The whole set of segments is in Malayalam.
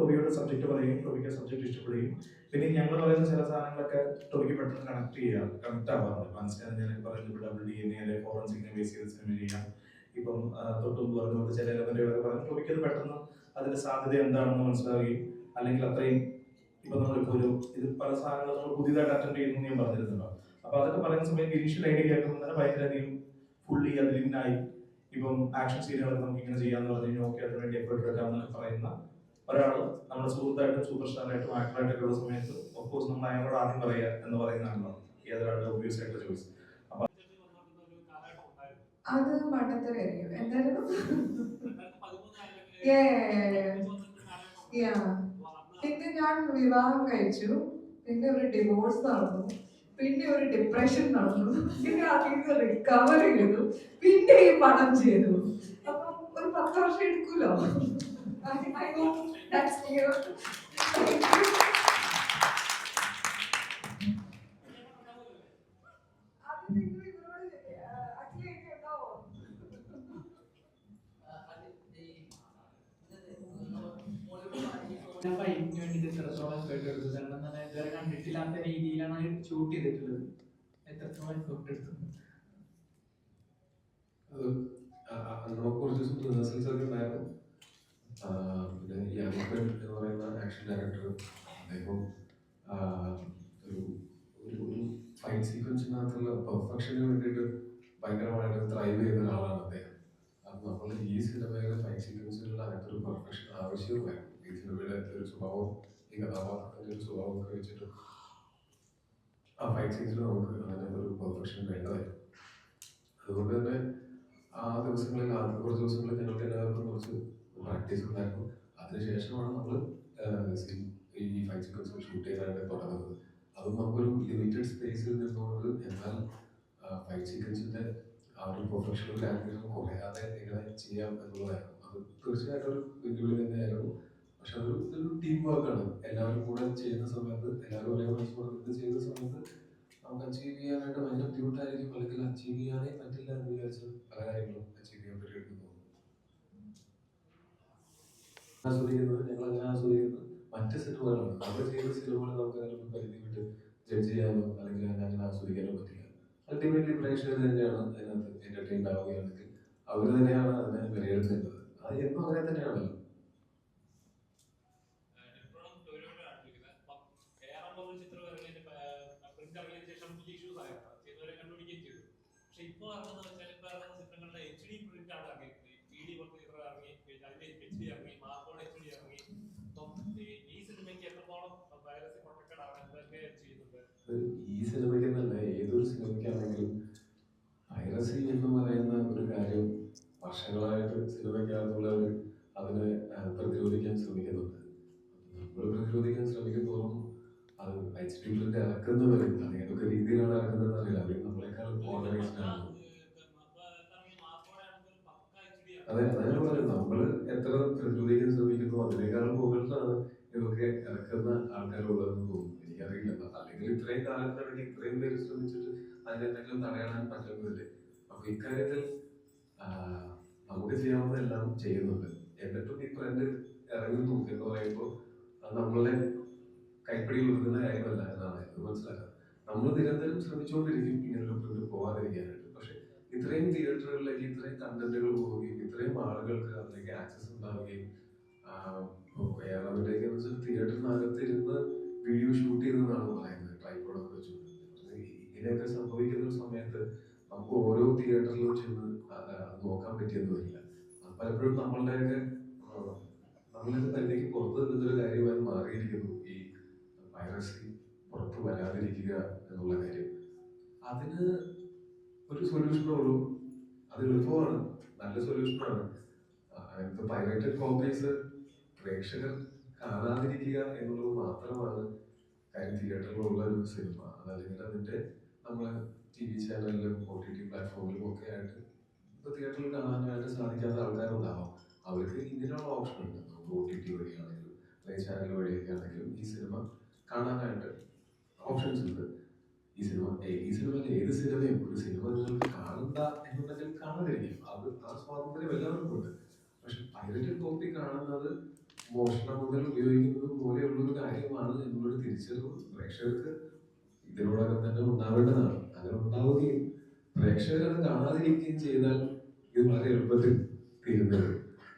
ടോബിയോട് സബ്ജക്ട് പറയും, ടോബിക്ക് സബ്ജക്ട് ഇഷ്ടപ്പെടുകയും പിന്നെ ഞങ്ങൾ പറയുന്ന ചില സാധനങ്ങളൊക്കെ ടോബിക്ക് പെട്ടെന്ന് കണക്ട് ആവാറുണ്ട്. മനസ്സിലായി ഞാൻ പറയുന്നത് WDNA ഫോറൻസിക്കിനെ ബേസ് ചെയ്ത് സിനിമ ചെയ്യാം. ഇപ്പം തൊട്ടും പറഞ്ഞ പോലെ ചില എലമെന്റുകളൊക്കെ പറഞ്ഞ് ടോബിക്ക് അത് പെട്ടെന്ന് അതിന്റെ സാധ്യത എന്താണെന്ന് മനസ്സിലാവുകയും അല്ലെങ്കിൽ അത്രയും ഇപ്പൊ നമ്മളിപ്പോ ഇത് പല സാധനങ്ങളും നമ്മൾ പുതിയതായിട്ട് അറ്റൻഡ് ചെയ്യുന്നു ഞാൻ പറഞ്ഞിരുന്നല്ലോ. അപ്പൊ അതൊക്കെ പറയുന്ന സമയത്ത് ഇനീഷ്യൽ ഐഡിയ കേൾക്കുമ്പോൾ തന്നെ ഭയങ്കരധികം ഫുള്ളി അതിലിനായി ഇപ്പം ആക്ഷൻ സീനുകളൊക്കെ നമുക്ക് ഇങ്ങനെ ചെയ്യാന്ന് പറഞ്ഞു കഴിഞ്ഞാൽ ഓക്കെ അതിന് വേണ്ടി എഫേർട്ട് എടുക്കാമെന്നൊക്കെ പറയുന്ന ഒരാൾ നമ്മുടെ സുഹൃത്തായിട്ടും സൂപ്പർ സ്റ്റാറായിട്ടും ആക്ടറായിട്ടൊക്കെ ഉള്ള സമയത്ത് ഓഫ്കോഴ്സ് നമ്മൾ അയാളോട് ആദ്യം പറയുക എന്ന് പറയുന്നതാണല്ലോ ഏതൊരാളുടെ ഒബ്വിയസ് ആയിട്ടുള്ള ചോയ്സ്. അപ്പൊ അത് മണ്ടത്തരായിരിക്കും എന്തായാലും. പിന്നെ ഞാൻ വിവാഹം കഴിച്ചു, പിന്നെ ഒരു ഡിവോഴ്സ് നടന്നു, പിന്നെ ഒരു ഡിപ്രഷൻ നടന്നു, പിന്നെ അതിൽ നിന്ന് റിക്കവർ ചെയ്തു, പിന്നെ ഈ പണം ചെയ്തു. അപ്പൊ ഒരു 10 വർഷം എടുക്കൂലോ. I hope that's clear. ഞാൻ ഫൈറ്റിന് വേണ്ടിയിട്ട് എത്രത്തോളം എഫേർട്ട് എടുത്തു, കാരണം തന്നെ ഇതുവരെ കണ്ടിട്ടില്ലാത്ത രീതിയിലാണ് ഷൂട്ട് ചെയ്തിട്ടുള്ളത്. എത്രത്തോളം എഫേർട്ട് എടുത്തു? നമുക്ക് കുറച്ച് ദിവസം റിഹേഴ്സൽസ് ഒക്കെ ഉണ്ടായിരുന്നു. പിന്നെ ഈ അനിപ്പൻ എന്ന് പറയുന്ന ആക്ഷൻ ഡയറക്ടർ അദ്ദേഹം ഒരു ഫൈറ്റ് സീക്വൻസിനകത്തുള്ള പെർഫെക്ഷന് വേണ്ടിയിട്ട് ഭയങ്കരമായിട്ട് ത്രൈവ് ചെയ്യുന്ന ഒരാളാണ് അദ്ദേഹം. അപ്പം നമ്മൾ ഈ സിനിമയിലെ ഫൈറ്റ് സീക്വൻസുകളിൽ അങ്ങനത്തെ ഒരു പെർഫെക്ഷൻ ആവശ്യവുമായിരുന്നു. ഈ സിനിമയുടെ ഒരു സ്വഭാവം, ഈ കഥാപാത്രത്തിന്റെ ഒരു സ്വഭാവം ഒക്കെ വെച്ചിട്ട് ആ ഫൈറ്റ് സീൻസിൽ നമുക്ക് അങ്ങനെ ഒരു പെർഫെക്ഷൻ വേണ്ടതായിരുന്നു. അതുകൊണ്ട് തന്നെ ആ ദിവസങ്ങളിൽ ആദ്യത്തെ കുറച്ച് ദിവസങ്ങളിൽ ഞങ്ങൾക്ക് എല്ലാവർക്കും കുറച്ച് പ്രാക്ടീസ് ഉണ്ടായിരുന്നു. അതിനുശേഷമാണ് നമ്മൾ ഈ ഫൈറ്റ് സീക്വൻസ് ഷൂട്ട് ചെയ്യാനായിട്ട് തുടങ്ങുന്നത്. അതും നമുക്കൊരു ലിമിറ്റഡ് സ്പേസിൽ നിന്നുകൊണ്ട് എന്നാൽ ഫൈറ്റ് സീക്വൻസിന്റെ ആ ഒരു പ്രൊഫഷണൽ കാൽക്കുലേഷൻ കുറയാതെ എങ്ങനെ ചെയ്യാം എന്നുള്ളതായിരുന്നു. അത് തീർച്ചയായിട്ടും ഒരു വെല്ലുവിളി തന്നെയായിരുന്നു. പക്ഷെ അതൊരു ടീം വർക്കാണ്. എല്ലാവരും കൂടെ ചെയ്യുന്ന സമയത്ത്, എല്ലാവരും ഒരേ മനസ്സോടെ ചെയ്യുന്ന സമയത്ത് നമുക്ക് അച്ചീവ് ചെയ്യാനായിട്ട് ഭയങ്കര ബുദ്ധിമുട്ടായിരിക്കും, അല്ലെങ്കിൽ അച്ചീവ് ചെയ്യാനേ പറ്റില്ല എന്ന് വിചാരിച്ച് പല കാര്യങ്ങളും അച്ചീവ് ചെയ്യാൻ പറ്റിയെടുക്കുന്നു. ആസ്വദിക്കുന്നത് ഞങ്ങൾ അങ്ങനെ ആസ്വദിക്കുന്നത് മറ്റ് സിനിമകളാണ്. നമ്മൾ ചെയ്യുന്ന സിനിമകൾ നമുക്ക് അതിനൊരു പരിധി വിട്ട് ജഡ്ജ് ചെയ്യാനോ അല്ലെങ്കിൽ അങ്ങനെ ആസ്വദിക്കാനോ പറ്റില്ല. അൾട്ടിമേറ്റ്ലി പ്രേക്ഷകർ തന്നെയാണ് അതിനകത്ത് എന്റർടൈൻ ആവുകയാണെങ്കിൽ അവർ തന്നെയാണ് അതിനെ വിലയിരുത്തേണ്ടത്. അത് എന്നും അങ്ങനെ തന്നെയാണല്ലോ. ഈ സിനിമയ്ക്ക് തന്നെ ഏതൊരു സിനിമയ്ക്കാണെങ്കിലും പൈറസി എന്ന് പറയുന്ന ഒരു കാര്യം വർഷങ്ങളായിട്ട് സിനിമയ്ക്കകത്തുള്ളവർ അതിനെ പ്രതിരോധിക്കാൻ ശ്രമിക്കുന്നുണ്ട്. നമ്മൾ പ്രതിരോധിക്കാൻ ശ്രമിക്കുമ്പോഴും അത് HD പ്രിന്റ് ഇറക്കുന്നവർ അത് ഏതൊക്കെ രീതിയിലാണ് ഇറക്കുന്നത് അറിയില്ല. അവർ നമ്മളെക്കാൾ ഓർഗനൈസ്ഡ് ആണ്. അതെ, അതാണ് പറയുന്നത്. നമ്മൾ എത്ര പ്രതിരോധിക്കാൻ ശ്രമിക്കുന്നു അതിനേക്കാൾ മുകളിലാണ് ഇതൊക്കെ ഇറക്കുന്ന ആൾക്കാരുള്ളതെന്ന് തോന്നുന്നു. എനിക്കറിയില്ല, അല്ലെങ്കിൽ ഇത്രയും കാലത്തിനിടയ്ക്ക് ഇത്രയും പേര് ശ്രമിച്ചിട്ട് അതിനെന്തെങ്കിലും തടയാൻ പറ്റുന്നില്ലേ? അപ്പൊ ഇക്കാര്യത്തിൽ നമുക്ക് ചെയ്യാവുന്നതെല്ലാം ചെയ്യുന്നുണ്ട്. എന്നിട്ടും ഈ ട്രെൻഡ് ഇറങ്ങുന്നു എന്ന് പറയുമ്പോൾ അത് നമ്മളെ കൈപ്പിടിയിൽ ഒതുങ്ങുന്ന കാര്യമല്ല എന്നാണ് ഇത് മനസ്സിലാക്കുന്നത്. നമ്മൾ നിരന്തരം ശ്രമിച്ചുകൊണ്ടിരിക്കും ഇങ്ങനൊരു ട്രെൻഡ് പോകാതിരിക്കാനായിട്ട്. പക്ഷെ ഇത്രയും തിയേറ്ററുകളിലേക്ക് ഇത്രയും കണ്ടന്റുകൾ പോവുകയും ഇത്രയും ആളുകൾക്ക് അതിലേക്ക് ആക്സസ് ഉണ്ടാവുകയും കേരളത്തിലേക്ക് തിയേറ്ററിനകത്തിരുന്ന് വീഡിയോ ഷൂട്ട് ചെയ്തെന്നാണ് പറയുന്നത്, ട്രൈപോഡൊക്കെ വെച്ചുകൊണ്ട്. ഇങ്ങനെയൊക്കെ സംഭവിക്കുന്ന ഒരു സമയത്ത് നമുക്ക് ഓരോ തിയേറ്ററിലും ചെന്ന് അത് നോക്കാൻ പറ്റിയെന്ന് വരില്ല. പലപ്പോഴും നമ്മളുടെയൊക്കെ പരിധിക്ക് പുറത്ത് നിന്നൊരു കാര്യമായി മാറിയിരിക്കുന്നു ഈ പൈറസി പുറത്ത് വരാതിരിക്കുക എന്നുള്ള കാര്യം. അതിന് ഒരു സൊല്യൂഷനേ ഉള്ളൂ. അത് എളുപ്പമാണ്, നല്ല സൊല്യൂഷനാണ്. അങ്ങനത്തെ പൈറേറ്റഡ് കോപ്പീസ് പ്രേക്ഷകർ കാണാതിരിക്കുക എന്നുള്ളത് മാത്രമാണ് കാര്യം. തിയേറ്ററിലുള്ള ഒരു സിനിമ അതല്ലെങ്കിൽ അതിന്റെ നമ്മള് TV ചാനലിലും OTT പ്ലാറ്റ്ഫോമിലും ഒക്കെ ആയിട്ട് ഇപ്പൊ തിയേറ്ററിൽ കാണാനായിട്ട് സാധിക്കാത്ത ആൾക്കാരുണ്ടാവാം. അവർക്ക് ഇങ്ങനെയുള്ള ഓപ്ഷൻ ഉണ്ട്. നമുക്ക് OTT വഴിയാണെങ്കിലും പ്ലേ ചാനൽ വഴിയൊക്കെ ആണെങ്കിലും ഈ സിനിമ കാണാനായിട്ട് ഓപ്ഷൻസ് ഉണ്ട്. ഈ സിനിമയിൽ ഏത് സിനിമയും ഒരു സിനിമ നിങ്ങൾക്ക് കാണണ്ട എന്നുണ്ടെങ്കിൽ കാണാതിരിക്കും. അത് ആ സ്വാതന്ത്ര്യം എല്ലാവർക്കും ഉണ്ട്. പക്ഷെ പൈറേറ്റഡ് കോപ്പി കാണുന്നത് മോഷണം മുതൽ ഉപയോഗിക്കുന്നത് പോലെയുള്ള ഒരു കാര്യമാണ് എന്നുള്ളൊരു തിരിച്ചറിവ് പ്രേക്ഷകർക്ക് ഇതിനോടകം തന്നെ ഉണ്ടാവേണ്ടതാണ്. അങ്ങനെ ഉണ്ടാവുകയും പ്രേക്ഷകർ അത് കാണാതിരിക്കുകയും ചെയ്താൽ ഇത് വളരെ എളുപ്പത്തിൽ തീരുന്നത്.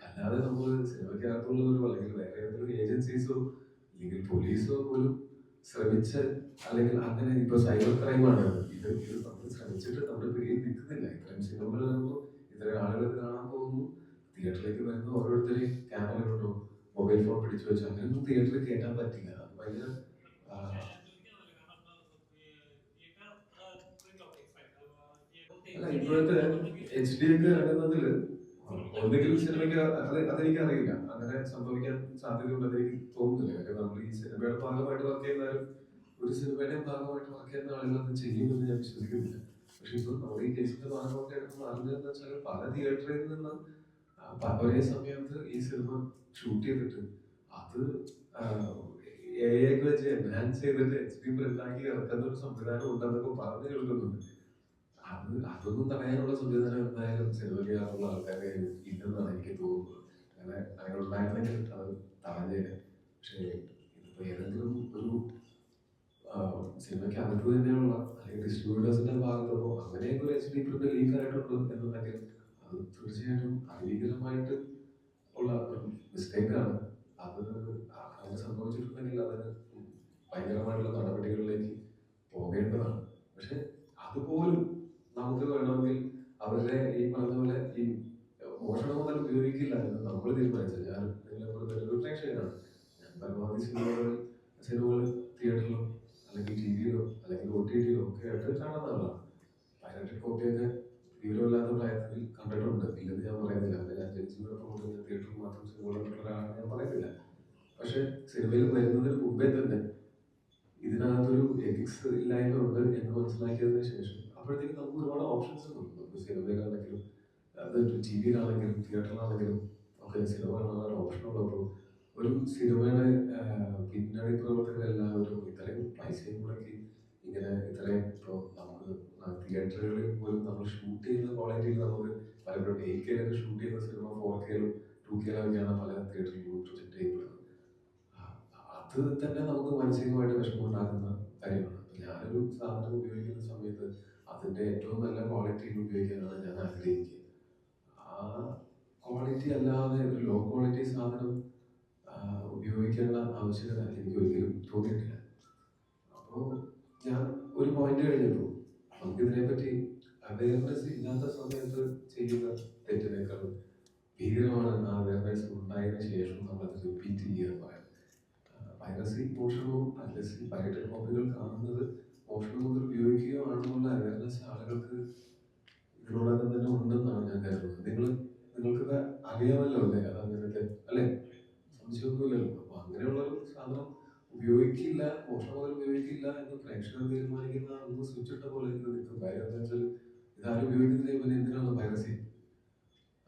അല്ലാതെ നമ്മൾ സിനിമയ്ക്കകത്തുള്ളവരോ അല്ലെങ്കിൽ വേറെ ഏതെങ്കിലും ഏജൻസീസോ അല്ലെങ്കിൽ പോലീസോ പോലും ശ്രമിച്ച്, അല്ലെങ്കിൽ അങ്ങനെ ഇപ്പൊ സൈബർ ക്രൈമാണ് ഇത് നമ്മൾ ശ്രമിച്ചിട്ട് നമ്മുടെ പിടിയിൽ നിൽക്കുന്നില്ല. ഇത്തരം സിനിമകൾ കാണുമ്പോൾ ഇത്തരം ആളുകൾ കാണാൻ പോകുന്നു, തിയേറ്ററിലേക്ക് വരുന്ന ഓരോരുത്തരെയും ക്യാമറ മൊബൈൽ ഫോൺ പിടിച്ചു വെച്ചു അങ്ങനെയൊന്നും തിയേറ്ററിൽ കയറ്റാൻ പറ്റില്ല. അത് ഭയങ്കര അല്ല, ഇപ്പോഴത്തെ HD ഒക്കെ ഇറങ്ങുന്നതിൽ ഒന്നെങ്കിൽ സിനിമയ്ക്ക് അതെനിക്ക് അറിയില്ല, അങ്ങനെ സംഭവിക്കാൻ സാധ്യതയുണ്ടെന്ന് എനിക്ക് തോന്നുന്നില്ല. കാര്യം നമ്മൾ ഈ സിനിമയുടെ ഭാഗമായിട്ട് വർക്ക് ചെയ്യുന്നാലും ഒരു സിനിമയുടെ ഭാഗമായിട്ട് വർക്ക് ചെയ്യുന്ന ആളുകൾ അത് ചെയ്യുമെന്ന് ഞാൻ വിശ്വസിക്കുന്നില്ല. പക്ഷെ ഇപ്പൊ നമ്മൾ ഈ കേസിന്റെ ഭാഗമായിട്ട് എടുക്കുന്ന അറിഞ്ഞതെന്ന് വെച്ചാൽ പല തിയേറ്ററിൽ നിന്ന് ഒരേ സമയത്ത് ഈ സിനിമ ഷൂട്ട് ചെയ്തിട്ട് അത് AI ഒക്കെ വെച്ച് എൻഹാൻസ് ചെയ്തിട്ട് HD പ്രിന്റാക്കി ഇറക്കുന്ന ഒരു സംവിധാനം ഉണ്ടെന്നൊക്കെ പറഞ്ഞു കേൾക്കുന്നുണ്ട്. അതൊന്നും തടയാനുള്ള സംവിധാനം എന്തായാലും സിനിമയ്ക്കകത്തുള്ള ആൾക്കാരെ ഇല്ലെന്നാണ് എനിക്ക് തോന്നുന്നത്. അങ്ങനെ ഉണ്ടായിരുന്നെങ്കിൽ അത് തടഞ്ഞേനെ. പക്ഷേ ഇതിപ്പോ ഏതെങ്കിലും ഒരു സിനിമയ്ക്കകത്ത് തന്നെയുള്ള അല്ലെങ്കിൽ ഡിസ്ട്രിബ്യൂട്ടേഴ്സിന്റെ ഭാഗത്തുനിന്നോ അങ്ങനെയൊക്കെ ഒരു HD പ്രിന്റ് ലീക്ക് ആയിട്ടുണ്ട് എന്നുണ്ടെങ്കിൽ അത് തീർച്ചയായിട്ടും അനീതികരമായിട്ട് ഉള്ള ഒരു മിസ്റ്റേക്കാണ്. അത് അങ്ങനെ സംഭവിച്ചിട്ടുണ്ടെങ്കിൽ അതിന് ഭയങ്കരമായിട്ടുള്ള നടപടികളിലേക്ക് പോകേണ്ടതാണ്. പക്ഷെ അതുപോലും നമുക്ക് വേണമെങ്കിൽ അവരുടെ ഈ പറഞ്ഞ പോലെ ഈ മോഷണം മുതൽ ഉപയോഗിക്കില്ല എന്ന് നമ്മൾ തീരുമാനിച്ചത്. ഞാൻ നിങ്ങളെപ്പോലെ ഒരു പ്രേക്ഷകനാണ്. ഞാൻ പരമാവധി സിനിമകൾ തിയേറ്ററിലോ അല്ലെങ്കിൽ TV-യിലോ അല്ലെങ്കിൽ OTT-യിലോ ഒക്കെ ആയിട്ട് കാണുന്നതാണ്. പൈറേറ്റഡ് കോപ്പിയൊക്കെ വിവരമില്ലാത്ത പ്രായത്തിൽ കണ്ടിട്ടുണ്ട്, ഇല്ലെന്ന് ഞാൻ പറയുന്നില്ല. ഞാൻ ജനിച്ചപ്പോൾ മുതൽ ഞാൻ തിയേറ്ററിൽ മാത്രം സിനിമകൾ കണ്ടിട്ടുള്ളതാണ് ഞാൻ പറയുന്നില്ല. പക്ഷെ സിനിമയിൽ വരുന്നതിന് മുമ്പേ തന്നെ ഇതിനകത്തൊരു എത്തിക്സ് ഇല്ലായ്മ ഉണ്ട് എന്ന് മനസ്സിലാക്കിയതിനു ശേഷം അപ്പോഴത്തേക്ക് നമുക്ക് ഒരുപാട് ഓപ്ഷൻസ് ഉണ്ട്. നമുക്ക് സിനിമയിലാണെങ്കിലും അത് TV-യിലാണെങ്കിലും തിയേറ്ററിലാണെങ്കിലും ഒക്കെ സിനിമ കാണാൻ ഓപ്ഷൻ ഉള്ളപ്പോൾ ഒരു സിനിമയുടെ പിന്നണി പ്രവർത്തകരെല്ലാവരും ഇത്രയും പൈസയും മുടക്കി ഇങ്ങനെ ഇത്രയും ഇപ്പോൾ നമുക്ക് തിയേറ്ററുകളിൽ പോലും നമ്മൾ ഷൂട്ട് ചെയ്യുന്ന ക്വാളിറ്റിയിൽ നമുക്ക് പലപ്പോഴും 8K-ലൊക്കെ ഷൂട്ട് ചെയ്യുന്ന സിനിമ 4K-ലും 2K-ലൊക്കെയാണ് പല തിയേറ്ററിലും പ്രൊജക്ട് ചെയ്യപ്പെടുന്നത്. അത് തന്നെ നമുക്ക് മാനസികമായിട്ട് വിഷമമുണ്ടാക്കുന്ന കാര്യമാണ്. ഞാനൊരു സാധനം ഉപയോഗിക്കുന്ന സമയത്ത് അതിന്റെ ഏറ്റവും നല്ല ക്വാളിറ്റിയിൽ ഉപയോഗിക്കാനാണ് ഞാൻ ആഗ്രഹിക്കുക. ആ ക്വാളിറ്റി അല്ലാതെ ഒരു ലോ ക്വാളിറ്റി സാധനം ഉപയോഗിക്കേണ്ട ആവശ്യകത എനിക്ക് ഒരിക്കലും തോന്നിയിട്ടില്ല. അപ്പോൾ ഞാൻ ഒരു പോയിന്റ് കഴിഞ്ഞപ്പോൾ നമുക്കിതിനെപ്പറ്റി അവയർനെസ് ഇല്ലാത്ത സമയത്ത് ചെയ്യുന്ന തെറ്റിനേക്കാളും ഭീകരമാണ് ആ അവയർനെസ് ഉണ്ടായതിനു ശേഷം നമ്മളത് റിപ്പീറ്റ് ചെയ്യുക എന്ന് പറയുന്നത്. പൈറസി മോഷണവും അല്ലെങ്കിൽ പൈറേറ്റഡ് കോപ്പികൾ കാണുന്നത് മോഷണം മുതൽ ഉപയോഗിക്കുകയോ ആണെന്നുള്ള അവയർനെസ് ആളുകൾക്ക് ഇതിനോടകം തന്നെ ഉണ്ടെന്നാണ് ഞാൻ കരുതുന്നത്. നിങ്ങൾക്കൊക്കെ അറിയാമല്ലോ അല്ലേ, അത് അങ്ങനത്തെ അല്ലേ, സംശയമൊന്നുമില്ലല്ലോ. അപ്പൊ അങ്ങനെയുള്ള ഒരു സാധനം ഉപയോഗിക്കില്ല, മോഷണം മുതൽ ഉപയോഗിക്കില്ല എന്ന് പ്രേക്ഷകർ തീരുമാനിക്കുന്ന ഒന്ന് സ്വിച്ച് ഇട്ട പോലെ എനിക്ക് നിൽക്കും. കാര്യം എന്താ വെച്ചാൽ ഇതാരും ഉപയോഗിക്കുന്നില്ല, പിന്നെ എന്തിനാണ് പൈറസി?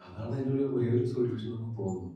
അതാണ് അതിനുള്ള ഒരേ ഒരു സൊല്യൂഷൻ എന്ന് തോന്നുന്നു.